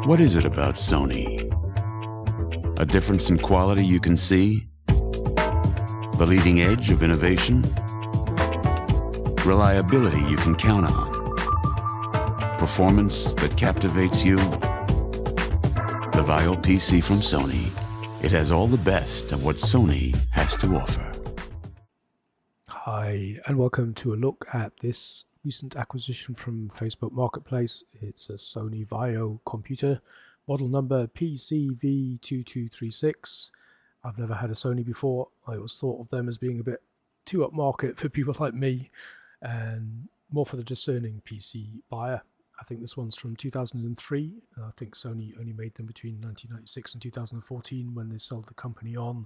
What is it about Sony? A difference in quality you can see? The leading edge of innovation? Reliability you can count on? Performance that captivates you? The Vaio PC from Sony. It has all the best of what Sony has to offer. Hi, and welcome to a look at this recent acquisition from Facebook Marketplace. It's a Sony Vaio computer, model number PCV2236. I've never had a Sony before. I always thought of them as being a bit too upmarket for people like me and more for the discerning PC buyer. I think this one's from 2003. I think Sony only made them between 1996 and 2014 when they sold the company on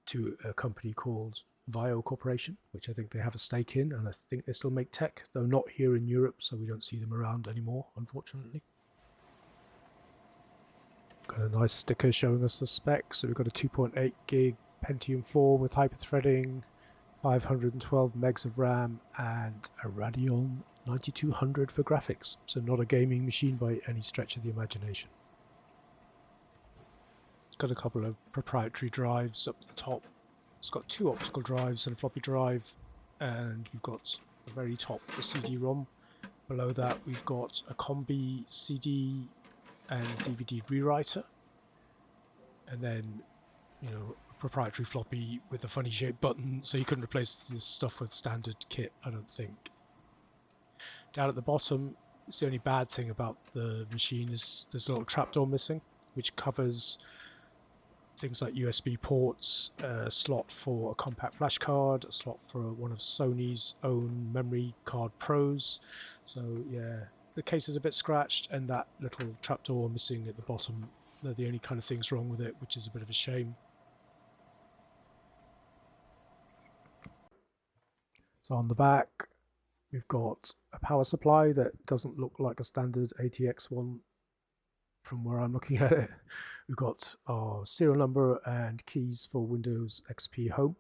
to a company called Vaio Corporation, which I think they have a stake in, and I think they still make tech, though not here in Europe, so we don't see them around anymore, unfortunately. Got a nice sticker showing us the specs. So we've got a 2.8 gig Pentium 4 with hyperthreading, 512 megs of RAM, and a Radeon 9200 for graphics. So not a gaming machine by any stretch of the imagination. It's got a couple of proprietary drives up the top. It's got two optical drives and a floppy drive, and you've got the very top the CD-ROM. Below that we've got a combi CD and DVD rewriter, and then a proprietary floppy with a funny shaped button, so you couldn't replace this stuff with standard kit, I don't think. Down at the bottom, it's the only bad thing about the machine is there's a little trapdoor missing, which covers things like USB ports, a slot for a compact flash card, a slot for one of Sony's own memory card pros. So yeah, the case is a bit scratched, and that little trapdoor missing at the bottom, they're the only kind of things wrong with it, which is a bit of a shame. So on the back, we've got a power supply that doesn't look like a standard ATX one from where I'm looking at it. We've got our serial number and keys for Windows XP Home.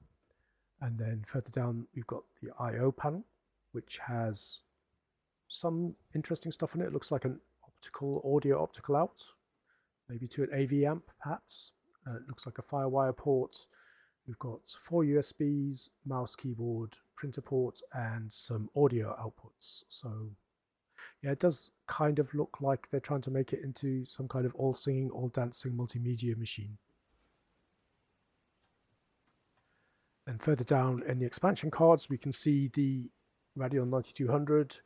And then further down, we've got the I/O panel, which has some interesting stuff in it. It looks like an audio optical out, maybe to an AV amp perhaps. It looks like a FireWire port. We've got 4 USBs, mouse, keyboard, printer port, and some audio outputs. So yeah, it does kind of look like they're trying to make it into some kind of all singing, all dancing multimedia machine. And further down in the expansion cards, we can see the Radeon 9200.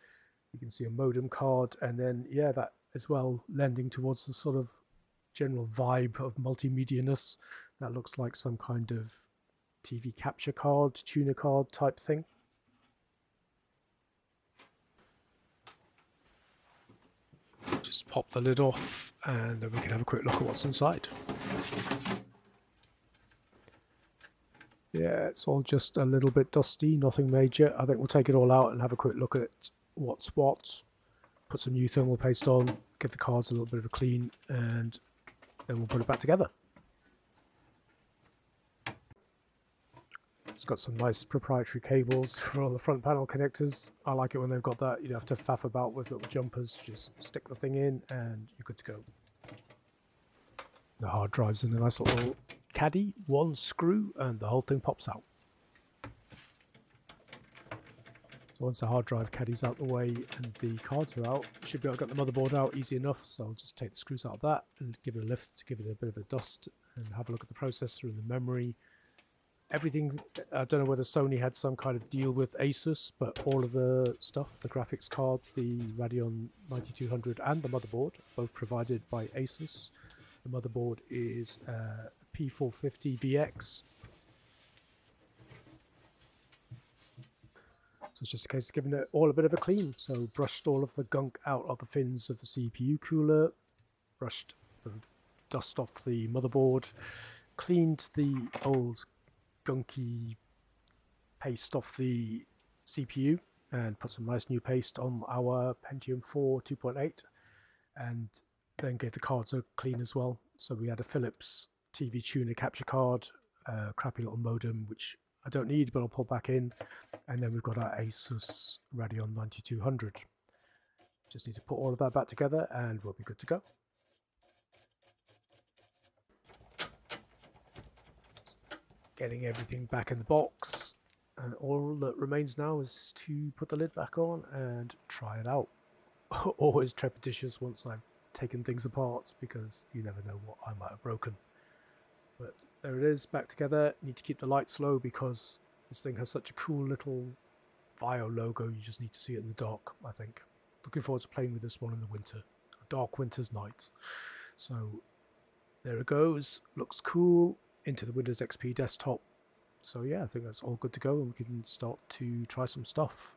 You can see a modem card, and then yeah, that as well lending towards the sort of general vibe of multimedia-ness. That looks like some kind of TV capture card, tuner card type thing. Just pop the lid off, and then we can have a quick look at what's inside. Yeah, it's all just a little bit dusty, nothing major. I think we'll take it all out and have a quick look at what's what. Put some new thermal paste on, give the cards a little bit of a clean, and then we'll put it back together. It's got some nice proprietary cables for all the front panel connectors. I like it when they've got that. You don't have to faff about with little jumpers. Just stick the thing in and you're good to go. The hard drive's in a nice little caddy, one screw, and the whole thing pops out. So once the hard drive caddy's out the way and the cards are out, you should be able to get the motherboard out easy enough. So I'll just take the screws out of that and give it a lift to give it a bit of a dust and have a look at the processor and the memory. Everything, I don't know whether Sony had some kind of deal with Asus, but all of the stuff, the graphics card, the Radeon 9200 and the motherboard, both provided by Asus. The motherboard is P450VX. So it's just a case of giving it all a bit of a clean. So brushed all of the gunk out of the fins of the CPU cooler, brushed the dust off the motherboard, cleaned the old gunky paste off the CPU and put some nice new paste on our Pentium 4 2.8, and then gave the cards a clean as well. So we had a Philips TV tuner capture card, a crappy little modem which I don't need but I'll pull back in, and then we've got our Asus Radeon 9200. Just need to put all of that back together and we'll be good to go. getting everything back in the box, and all that remains now is to put the lid back on and try it out. Always trepidatious once I've taken things apart, because you never know what I might have broken. But there it is, back together. Need to keep the lights low because this thing has such a cool little Vaio logo. You just need to see it in the dark, I think. Looking forward to playing with this one in the winter, a dark winter's night. So there it goes, looks cool, into the Windows XP desktop. So yeah, I think that's all good to go, and we can start to try some stuff.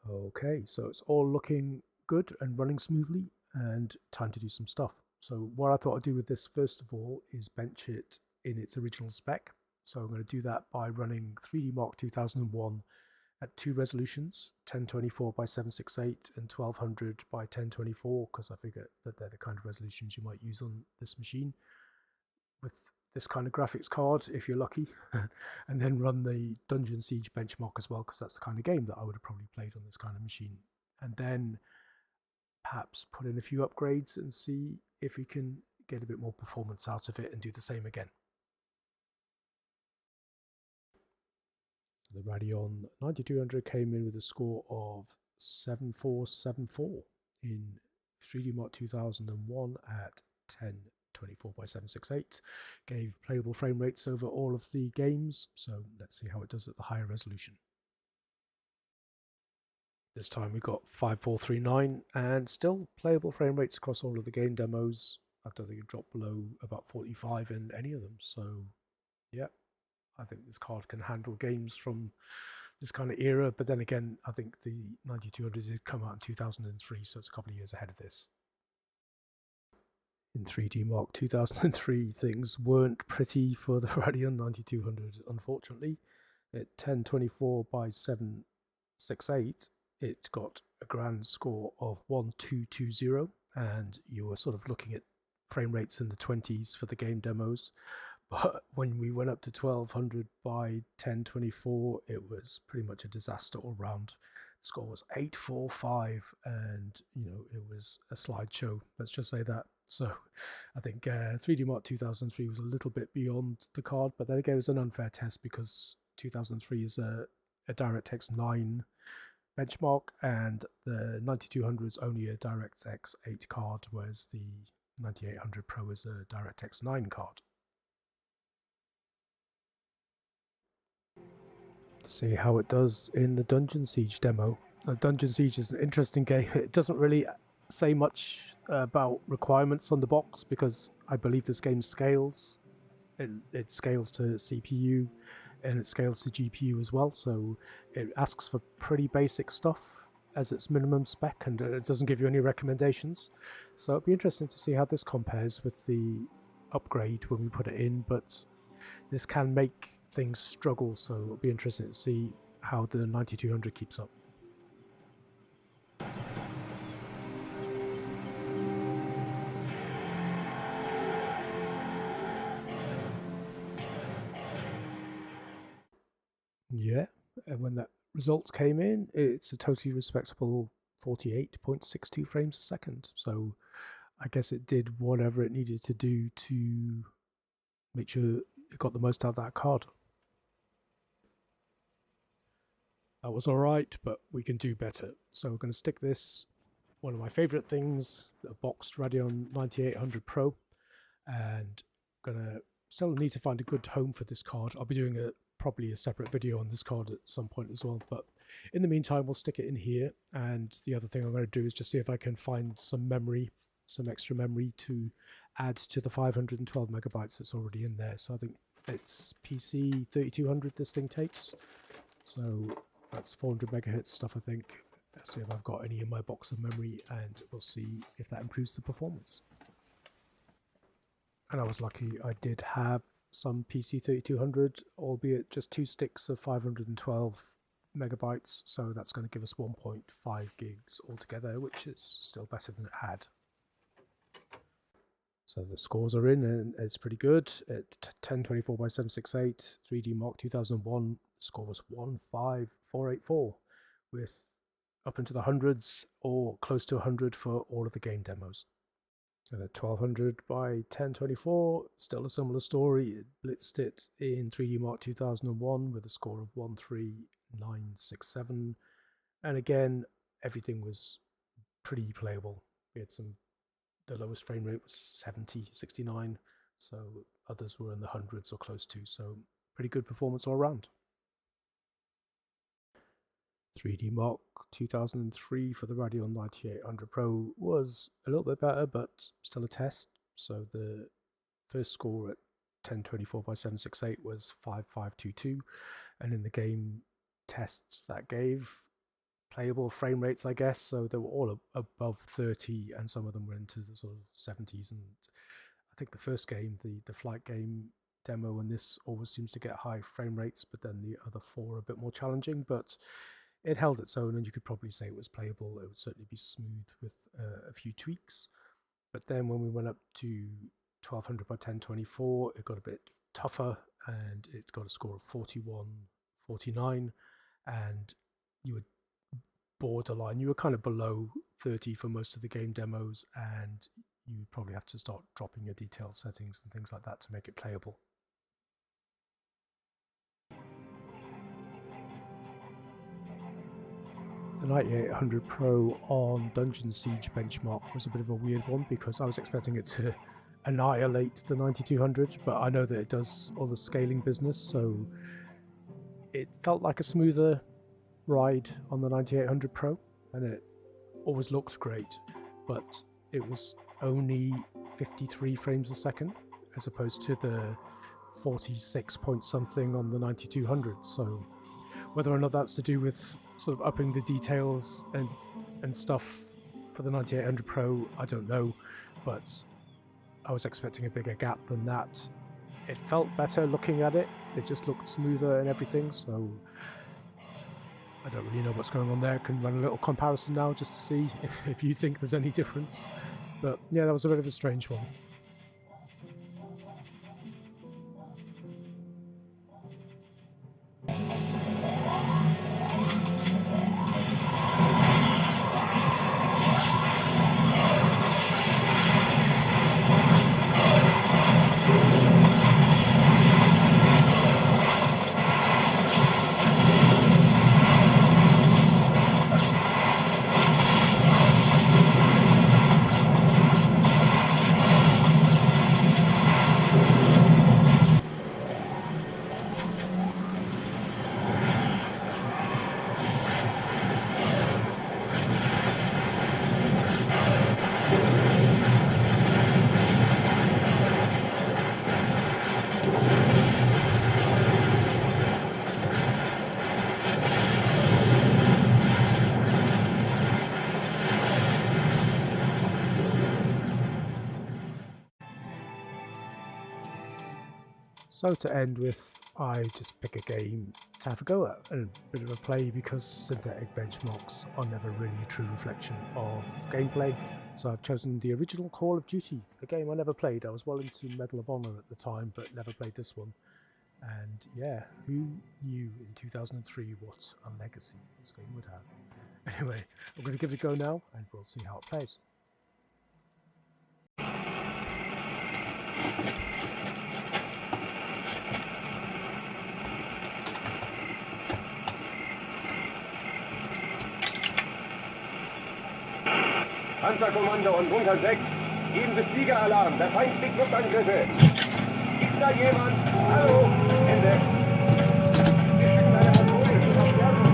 Okay, so it's all looking good and running smoothly, and time to do some stuff. So what I thought I'd do with this first of all is bench it in its original spec. So I'm going to do that by running 3D Mark 2001 at two resolutions, 1024 by 768 and 1200 by 1024, because I figure that they're the kind of resolutions you might use on this machine with this kind of graphics card if you're lucky. And then run the Dungeon Siege benchmark as well, because that's the kind of game that I would have probably played on this kind of machine. And then perhaps put in a few upgrades and see if we can get a bit more performance out of it and do the same again. So the Radeon 9200 came in with a score of 7474 in 3D Mark 2001 at 1024 by 768. Gave playable frame rates over all of the games, so let's see how it does at the higher resolution. This time we got 5439 and still playable frame rates across all of the game demos. I don't think it dropped below about 45 in any of them, so yeah, I think this card can handle games from this kind of era. But then again, I think the 9200 did come out in 2003, so it's a couple of years ahead of this. In 3D Mark 2003, things weren't pretty for the Radeon 9200, unfortunately. At 1024 by 768, it got a grand score of 1220, and you were sort of looking at frame rates in the 20s for the game demos. But when we went up to 1200 by 1024, it was pretty much a disaster all round. The score was 845, and it was a slideshow, let's just say that. So I think 3D Mark 2003 was a little bit beyond the card, but then again it was an unfair test because 2003 is a DirectX 9 benchmark, and the 9200 is only a DirectX 8 card, whereas the 9800 Pro is a DirectX 9 card. See how it does in the Dungeon Siege demo. Dungeon Siege is an interesting game. It doesn't really say much about requirements on the box, because I believe this game scales. It scales to CPU and it scales to GPU as well, so it asks for pretty basic stuff as its minimum spec, and it doesn't give you any recommendations. So it'll be interesting to see how this compares with the upgrade when we put it in, but this can make things struggle, so it'll be interesting to see how the 9200 keeps up. Yeah, and when that result came in, it's a totally respectable 48.62 frames a second. So I guess it did whatever it needed to do to make sure it got the most out of that card. That was alright, but we can do better. So we're going to stick this, one of my favorite things, a boxed Radeon 9800 Pro, and gonna still need to find a good home for this card. I'll be doing probably a separate video on this card at some point as well, but in the meantime we'll stick it in here. And the other thing I'm going to do is just see if I can find some memory, some extra memory to add to the 512 megabytes that's already in there. So I think it's PC 3200 this thing takes, so that's 400 megahertz stuff, I think. Let's see if I've got any in my box of memory, and we'll see if that improves the performance. And I was lucky, I did have some PC 3200, albeit just 2 sticks of 512 megabytes, so that's going to give us 1.5 gigs altogether, which is still better than it had. So the scores are in, and it's pretty good. At 1024 by 768, 3D Mark 2001, score was 15484, with up into the hundreds or close to 100 for all of the game demos. And at 1200 by 1024, still a similar story. It blitzed it in 3D Mark 2001 with a score of 13967. And again, everything was pretty playable. We had the lowest frame rate was 70, 69, so others were in the hundreds or close to, so pretty good performance all around. 3D Mark 2003 for the Radeon 9800 Pro was a little bit better, but still a test. So the first score at 1024 by 768 was 5522, and in the game tests that gave playable frame rates, I guess, so they were all above 30, and some of them were into the sort of 70s. And I think the first game, the flight game demo, and this always seems to get high frame rates, but then the other four are a bit more challenging, but it held its own, and you could probably say it was playable. It would certainly be smooth with a few tweaks. But then when we went up to 1200 by 1024, it got a bit tougher, and it got a score of 4149, and you were borderline. You were kind of below 30 for most of the game demos, and you probably have to start dropping your detail settings and things like that to make it playable. The 9800 Pro on Dungeon Siege benchmark was a bit of a weird one, because I was expecting it to annihilate the 9200, but I know that it does all the scaling business, so it felt like a smoother ride on the 9800 Pro, and it always looked great, but it was only 53 frames a second as opposed to the 46 point something on the 9200. So whether or not that's to do with sort of upping the details and stuff for the 9800 Pro, I don't know, but I was expecting a bigger gap than that. It felt better looking at it. It just looked smoother and everything, so I don't really know what's going on there. I can run a little comparison now just to see if you think there's any difference. But yeah, that was a bit of a strange one. So to end with, I just pick a game to have a go at and a bit of a play, because synthetic benchmarks are never really a true reflection of gameplay. So I've chosen the original Call of Duty, a game I never played. I was well into Medal of Honor at the time, but never played this one. And yeah, who knew in 2003 what a legacy this game would have? Anyway, I'm going to give it a go now, and we'll see how it plays. Panzerkommando und Bunker 6, geben Sie Fliegeralarm, der Feind kriegt Luftangriffe. Ist da jemand? Hallo? Ende. Wir schicken eine Patrouille zur Verstärkung.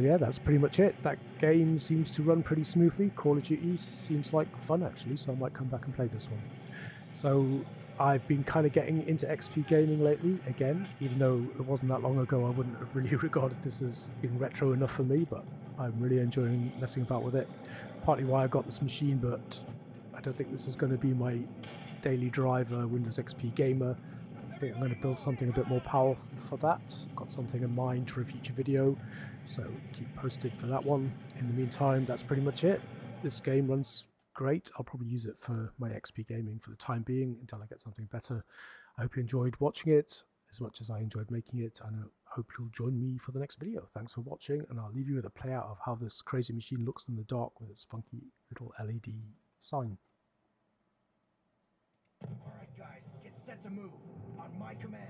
yeah, that's pretty much it. That game seems to run pretty smoothly. Call of Duty seems like fun actually, so I might come back and play this one. So I've been kind of getting into XP gaming lately again, even though it wasn't that long ago I wouldn't have really regarded this as being retro enough for me, but I'm really enjoying messing about with it. Partly why I got this machine, but I don't think this is going to be my daily driver Windows XP gamer. I think I'm going to build something a bit more powerful for that. Got something in mind for a future video, so keep posted for that one. In the meantime, that's pretty much it. This game runs great. I'll probably use it for my XP gaming for the time being until I get something better. I hope you enjoyed watching it as much as I enjoyed making it, and I hope you'll join me for the next video. Thanks for watching, and I'll leave you with a play out of how this crazy machine looks in the dark with its funky little LED sign. Alright guys, get set to move. On my command.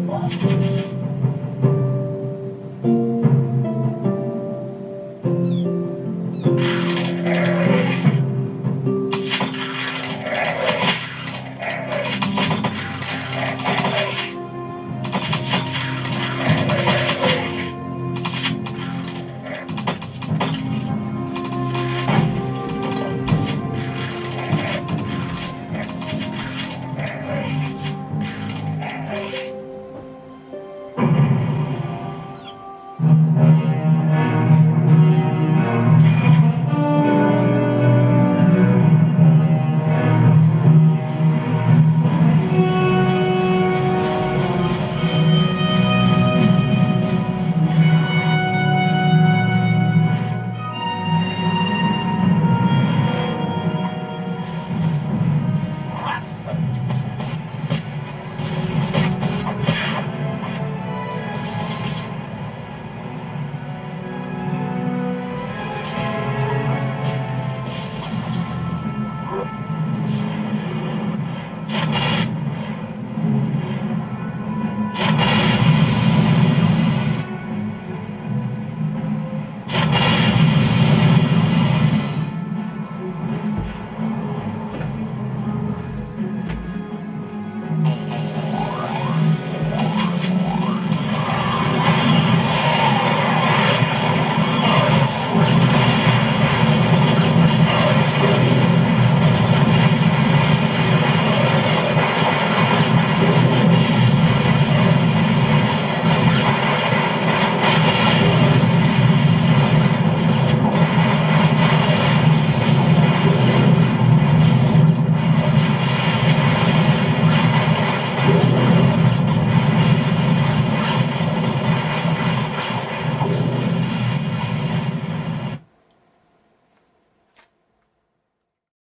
Wow.